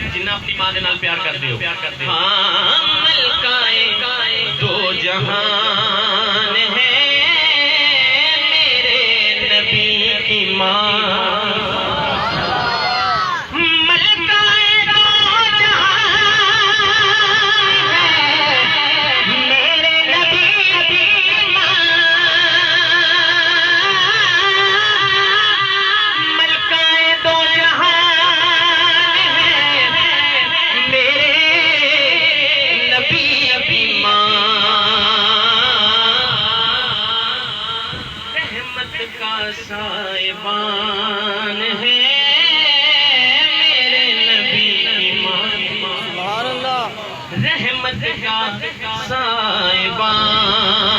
جنہ اپنی ماں دے نال پیار کر دیو ہاں ملکائے دو جہان ہے میرے نبی کی ماں سائبان ہے میرے نبی کی ماں سبحان اللہ رحمت کا سائبان